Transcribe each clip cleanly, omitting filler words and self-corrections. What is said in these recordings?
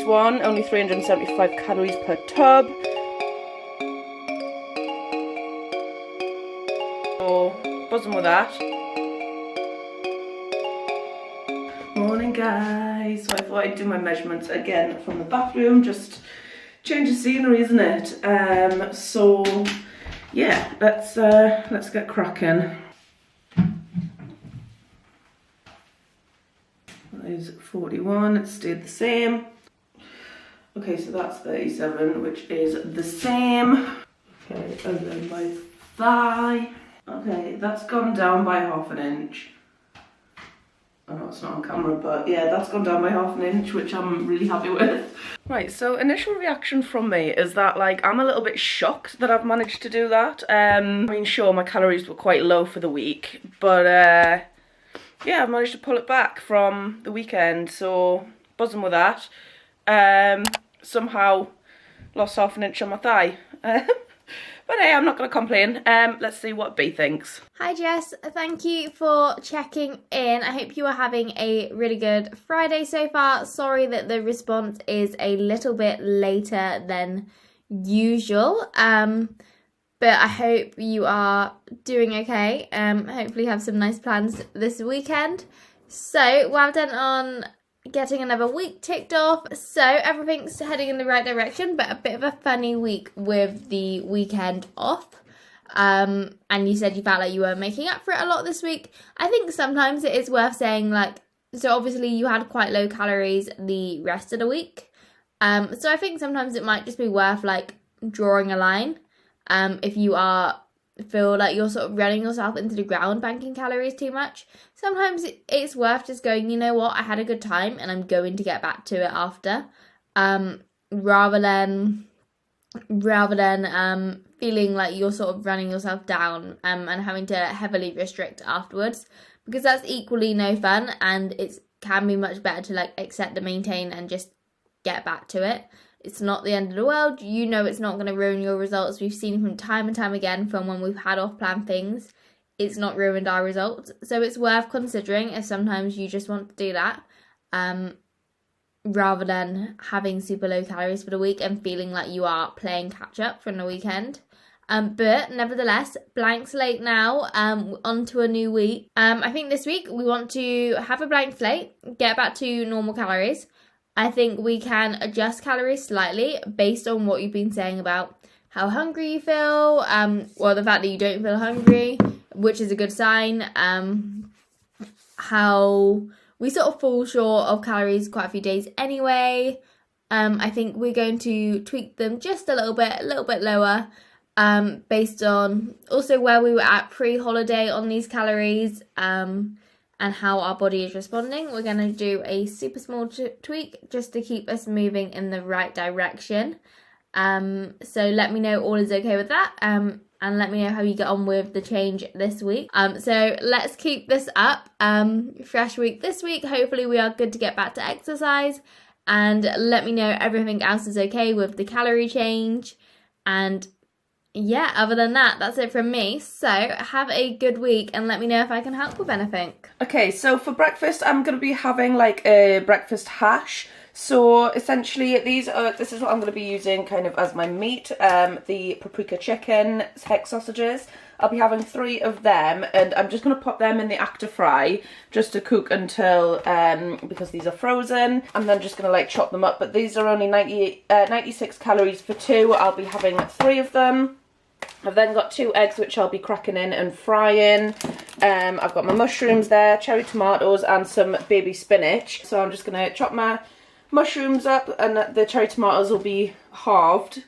one, only 375 calories per tub. So, buzzing with that. Morning guys, so I thought I'd do my measurements again from the bathroom, just change the scenery, isn't it? So yeah, let's get cracking. That is 41, it stayed the same. Okay, so that's 37, which is the same. Okay, and then my thigh. Okay, that's gone down by half an inch. I know it's not on camera, but yeah, that's gone down by half an inch, which I'm really happy with. Right, so initial reaction from me is that, like, I'm a little bit shocked that I've managed to do that. I mean, sure, my calories were quite low for the week, but yeah, I've managed to pull it back from the weekend, so buzzing with that. Somehow lost half an inch on my thigh. But hey, I'm not going to complain. Let's see what B thinks. Hi Jess, thank you for checking in. I hope you are having a really good Friday so far. Sorry that the response is a little bit later than usual. But I hope you are doing okay. Hopefully you have some nice plans this weekend. So, well done on getting another week ticked off. So everything's heading in the right direction, but a bit of a funny week with the weekend off. And you said you felt like you were making up for it a lot this week. I think sometimes it is worth saying, like, so obviously you had quite low calories the rest of the week. So I think sometimes it might just be worth, like, drawing a line. If you feel like you're sort of running yourself into the ground banking calories too much, sometimes it's worth just going, you know what, I had a good time and I'm going to get back to it after, rather than feeling like you're sort of running yourself down and having to heavily restrict afterwards, because that's equally no fun, and it can be much better to, like, accept and maintain and just get back to it. It's not the end of the world. You know it's not going to ruin your results. We've seen from time and time again from when we've had off-plan things, it's not ruined our results. So it's worth considering if sometimes you just want to do that, rather than having super low calories for the week and feeling like you are playing catch-up from the weekend. But nevertheless, blank slate now, on to a new week. I think this week we want to have a blank slate, get back to normal calories. I think we can adjust calories slightly based on what you've been saying about how hungry you feel, or the fact that you don't feel hungry, which is a good sign. How we sort of fall short of calories quite a few days anyway. I think we're going to tweak them just a little bit lower, based on also where we were at pre-holiday on these calories, and how our body is responding. We're going to do a super small tweak just to keep us moving in the right direction. So let me know all is okay with that, and let me know how you get on with the change this week. So let's keep this up. Fresh week this week. Hopefully we are good to get back to exercise, and let me know everything else is okay with the calorie change. And yeah, other than that, that's it from me. So have a good week and let me know if I can help with anything. Okay, so for breakfast, I'm going to be having like a breakfast hash. So essentially this is what I'm going to be using kind of as my meat. The paprika chicken hex sausages. I'll be having 3 of them, and I'm just going to pop them in the Active Fry just to cook until, because these are frozen. I'm then just going to like chop them up, but these are only 96 calories for 2. I'll be having 3 of them. I've then got 2 eggs which I'll be cracking in and frying. I've got my mushrooms there, cherry tomatoes and some baby spinach. So I'm just going to chop my mushrooms up, and the cherry tomatoes will be halved.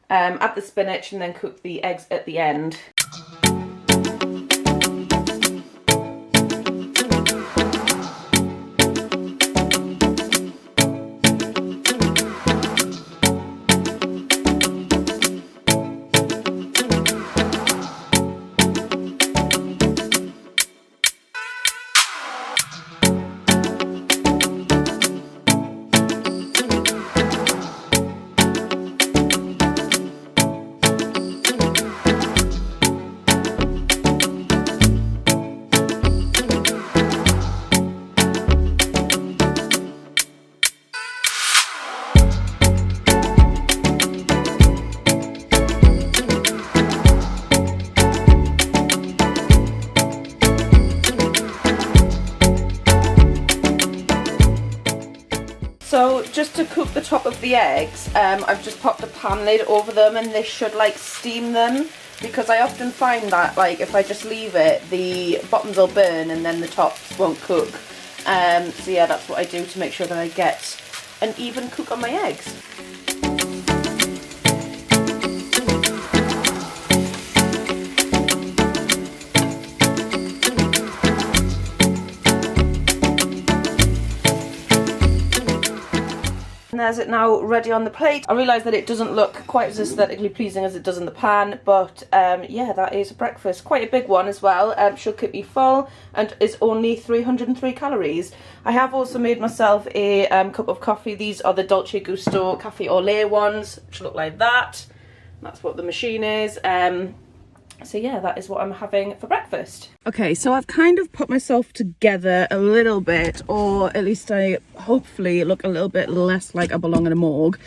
Add the spinach and then cook the eggs at the end. just to cook the top of the eggs, I've just popped a pan lid over them, and this should like steam them, because I often find that like if I just leave it, the bottoms will burn and then the tops won't cook. So yeah, that's what I do to make sure that I get an even cook on my eggs. And there's it now ready on the plate. I realise that it doesn't look quite as aesthetically pleasing as it does in the pan, but yeah, that is breakfast. Quite a big one as well. Should keep me full and is only 303 calories. I have also made myself a cup of coffee. These are the Dolce Gusto Cafe au lait ones, which look like that. That's what the machine is. So yeah, that is what I'm having for breakfast. Okay, so I've kind of put myself together a little bit, or at least I hopefully look a little bit less like I belong in a morgue.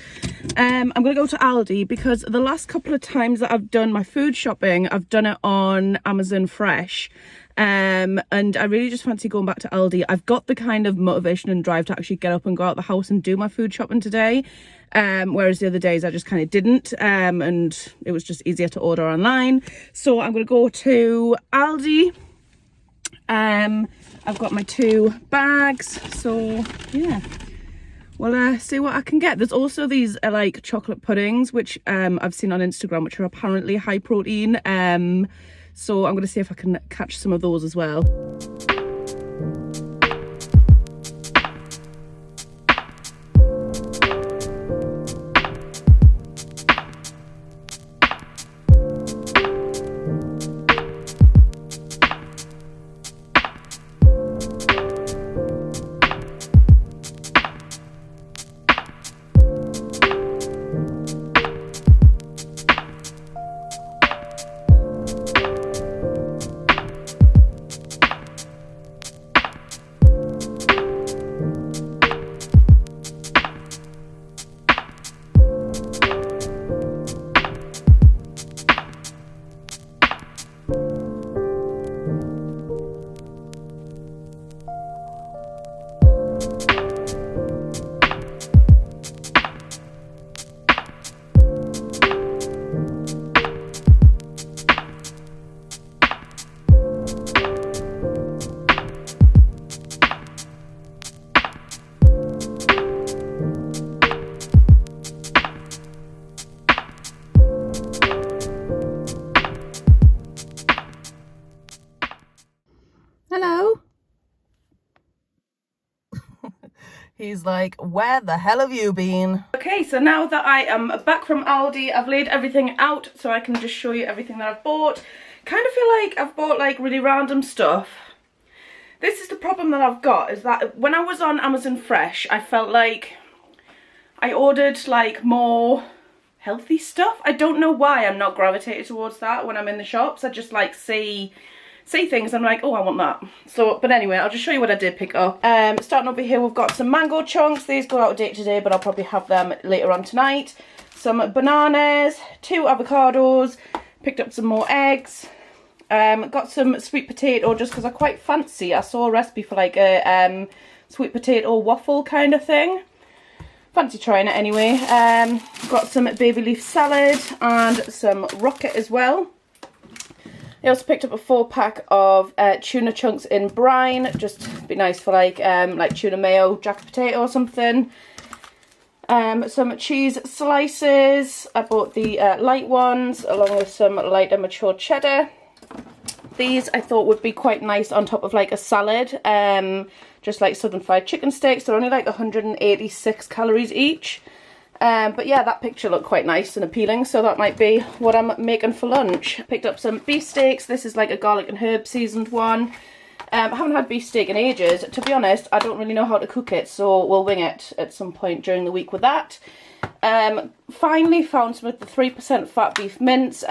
I'm going to go to Aldi because the last couple of times that I've done my food shopping, I've done it on Amazon Fresh. And I really just fancy going back to Aldi. I've got the kind of motivation and drive to actually get up and go out the house and do my food shopping today. Whereas the other days I just kind of didn't, and it was just easier to order online. So I'm going to go to Aldi. I've got my 2 bags, so yeah, we'll see what I can get. There's also these like chocolate puddings, which I've seen on Instagram, which are apparently high protein. So I'm going to see if I can catch some of those as well. Hello. He's like, where the hell have you been? Okay, so now that I am back from Aldi, I've laid everything out so I can just show you everything that I've bought. Kind of feel like I've bought like really random stuff. This is the problem that I've got, is that when I was on Amazon Fresh, I felt like I ordered like more healthy stuff. I don't know why I'm not gravitated towards that when I'm in the shops. I just like see things, I'm like, oh, I want that. So, but anyway, I'll just show you what I did pick up. Starting over here, we've got some mango chunks. These go out of date today, but I'll probably have them later on tonight. Some bananas, 2 avocados, picked up some more eggs. Got some sweet potato just because I quite fancy. I saw a recipe for like a sweet potato waffle kind of thing. Fancy trying it anyway. Got some baby leaf salad and some rocket as well. I also picked up a 4-pack of tuna chunks in brine, just be nice for like tuna mayo, jack potato or something. Some cheese slices. I bought the light ones along with some lighter mature cheddar. These I thought would be quite nice on top of like a salad, just like southern fried chicken steaks. They're only like 186 calories each. But yeah, that picture looked quite nice and appealing, so that might be what I'm making for lunch. Picked up some beef steaks. This is like a garlic and herb seasoned one. I haven't had beef steak in ages. To be honest, I don't really know how to cook it, so we'll wing it at some point during the week with that. Finally found some of the 3% fat beef mince.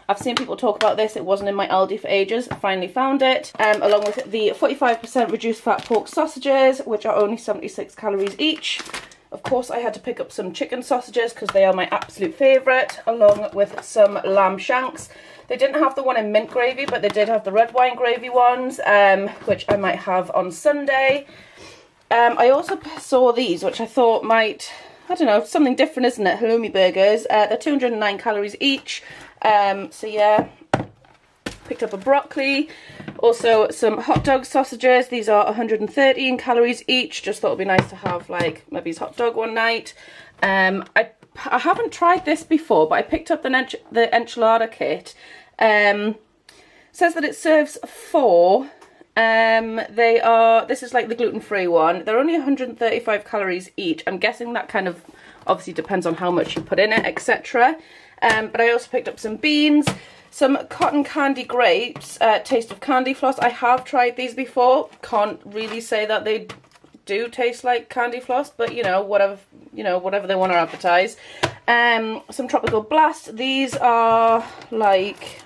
I've seen people talk about this. It wasn't in my Aldi for ages. I finally found it. Along with the 45% reduced fat pork sausages, which are only 76 calories each. Of course, I had to pick up some chicken sausages because they are my absolute favourite, along with some lamb shanks. They didn't have the one in mint gravy, but they did have the red wine gravy ones, which I might have on Sunday. I also saw these, which I thought might, I don't know, something different, isn't it? Halloumi burgers. They're 209 calories each. So yeah, picked up a broccoli. Also some hot dog sausages. These are 113 calories each. Just thought it'd be nice to have like maybe a hot dog one night. I haven't tried this before, but I picked up the enchilada kit. Says that it serves 4. This is like the gluten-free one. They're only 135 calories each. I'm guessing that kind of obviously depends on how much you put in it, etc. But I also picked up some beans, some cotton candy grapes, taste of candy floss. I have tried these before. Can't really say that they do taste like candy floss, but whatever they want to advertise. Some tropical blast. These are like,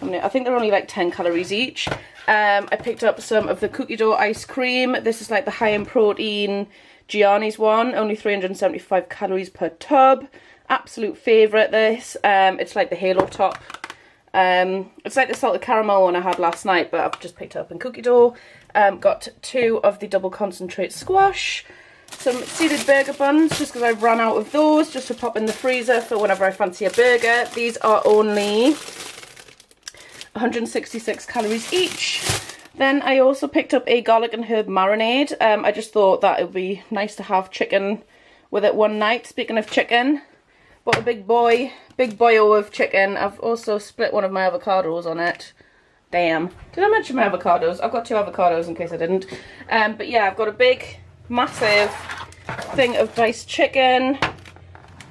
I think they're only like 10 calories each. I picked up some of the cookie dough ice cream. This is like the high in protein Gianni's one, only 375 calories per tub. Absolute favourite this. It's like the halo top. It's like the salted caramel one I had last night, but I've just picked it up in cookie dough. Got 2 of the double concentrate squash. Some seeded burger buns, just because I ran out of those, just to pop in the freezer for whenever I fancy a burger. These are only 166 calories each. Then I also picked up a garlic and herb marinade. I just thought that it would be nice to have chicken with it one night. Speaking of chicken, bought a big boyo of chicken. I've also split one of my avocados on it. Damn. Did I mention my avocados? I've got 2 avocados in case I didn't. But yeah, I've got a big, massive thing of diced chicken.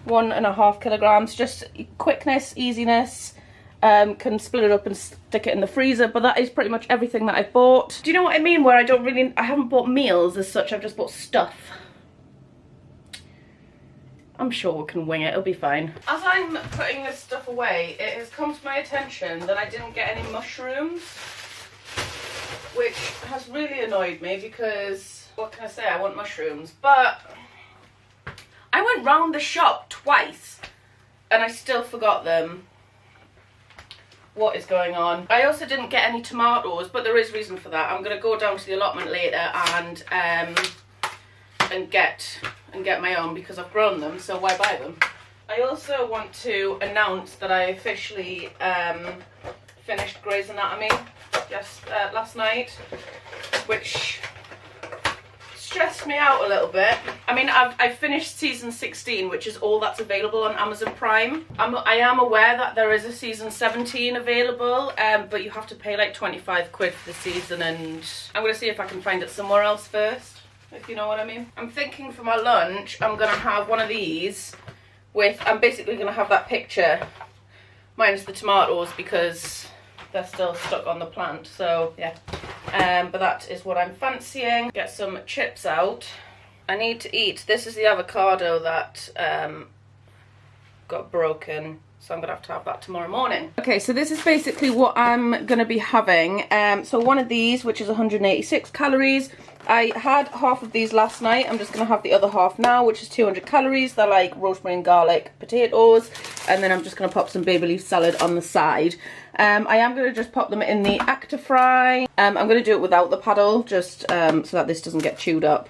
1.5 kilograms. Just quickness, easiness. Can split it up and stick it in the freezer, but that is pretty much everything that I've bought. Do you know what I mean, where I haven't bought meals as such, I've just bought stuff. I'm sure we can wing it, it'll be fine. As I'm putting this stuff away, it has come to my attention that I didn't get any mushrooms, which has really annoyed me because, what can I say, I want mushrooms, but I went round the shop twice and I still forgot them. What is going on? I also didn't get any tomatoes, but there is reason for that. I'm going to go down to the allotment later and get my own because I've grown them, so why buy them? I also want to announce that I officially finished Grey's Anatomy last night, which stressed me out a little bit. I mean, I've finished season 16, which is all that's available on Amazon Prime. I am aware that there is a season 17 available, but you have to pay like 25 quid for the season, and I'm going to see if I can find it somewhere else first, if you know what I mean. I'm thinking for my lunch, I'm going to have one of these with, I'm basically going to have that picture, minus the tomatoes, because they're still stuck on the plant, so yeah. But that is what I'm fancying. Get some chips out. I need to eat. This is the avocado that got broken, so I'm gonna have to have that tomorrow morning. Okay, so this is basically what I'm gonna be having. So one of these, which is 186 calories. I had half of these last night. I'm just gonna have the other half now, which is 200 calories. They're like rosemary and garlic potatoes, and then I'm just gonna pop some baby leaf salad on the side. I am gonna just pop them in the Actifry. I'm gonna do it without the paddle, just so that this doesn't get chewed up.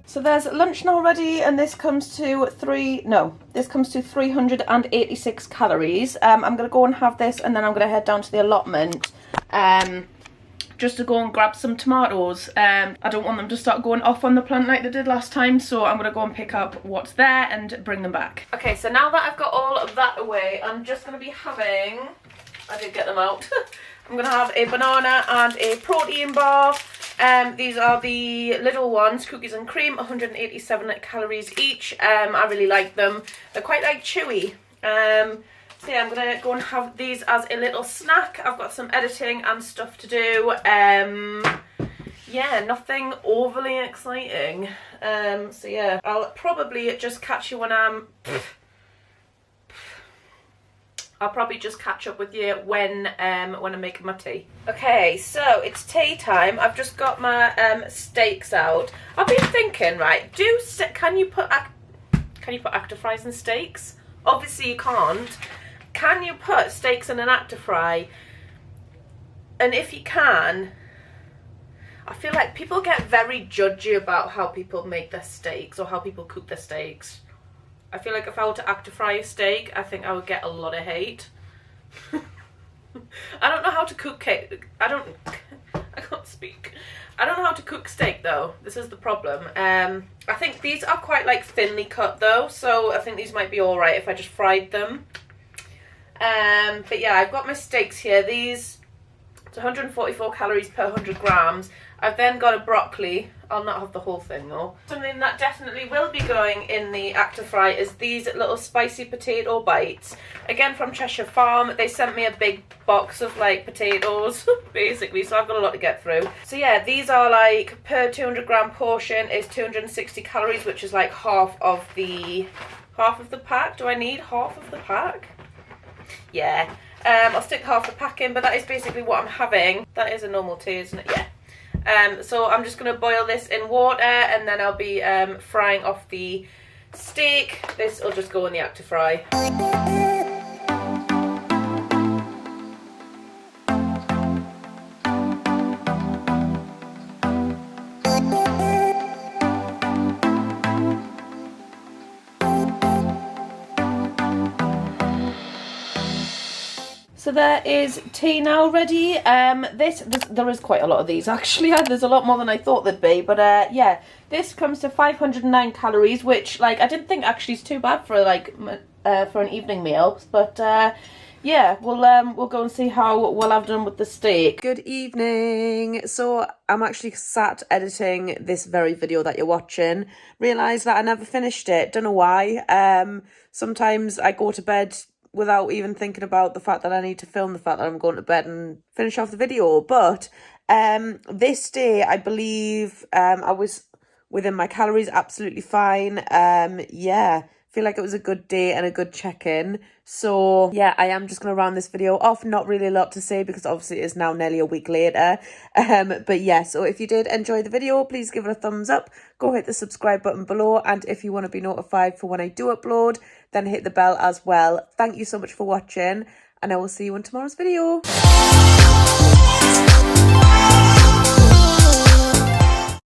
So there's lunch now ready, and this comes to 386 calories. I'm going to go and have this, and then I'm going to head down to the allotment just to go and grab some tomatoes. I don't want them to start going off on the plant like they did last time, so I'm going to go and pick up what's there and bring them back. Okay, so now that I've got all of that away, I'm just going to be having, I did get them out, I'm going to have a banana and a protein bar. These are the little ones, cookies and cream, 187 calories each. I really like them. They're quite like chewy. So yeah, I'm going to go and have these as a little snack. I've got some editing and stuff to do. Yeah, nothing overly exciting. So yeah, I'll probably just catch you when I'm... I'll probably just catch up with you when I'm making my tea. Okay, so it's tea time. I've just got my steaks out. I've been thinking, right? Can you put Actifries in steaks? Obviously you can't. Can you put steaks in an Actifry And if you can, I feel like people get very judgy about how people make their steaks or how people cook their steaks. I feel like if I were to active fry a steak, I think I would get a lot of hate. I don't know how to cook cake. I can't speak. I don't know how to cook steak though. This is the problem. I think these are quite like thinly cut though, so I think these might be all right if I just fried them. But yeah, I've got my steaks here. These, it's 144 calories per 100 grams. I've then got a broccoli. I'll not have the whole thing though. Something that definitely will be going in the active fry is these little spicy potato bites. Again from Cheshire Farm. They sent me a big box of like potatoes basically, so I've got a lot to get through. So yeah, these are like per 200 gram portion is 260 calories, which is like half of the pack. Do I need half of the pack? Yeah. I'll stick half the pack in, but that is basically what I'm having. That is a normal tea, isn't it? Yeah. So I'm just going to boil this in water, and then I'll be frying off the steak. This will just go in the active fry. So there is tea now ready. There is quite a lot of these actually. There's a lot more than I thought there'd be. But yeah, this comes to 509 calories, which like I didn't think actually is too bad for like for an evening meal. But yeah, we'll go and see how well I've done with the steak. Good evening. So I'm actually sat editing this very video that you're watching. Realised that I never finished it. Don't know why. Sometimes I go to bed without even thinking about the fact that I need to film the fact that I'm going to bed and finish off the video. But this day, I believe I was within my calories absolutely fine. Yeah, feel like it was a good day and a good check-in. So yeah, I am just going to round this video off. Not really a lot to say because obviously it is now nearly a week later. But yeah, so if you did enjoy the video, please give it a thumbs up. Go hit the subscribe button below. And if you want to be notified for when I do upload, then hit the bell as well. Thank you so much for watching, and I will see you in tomorrow's video.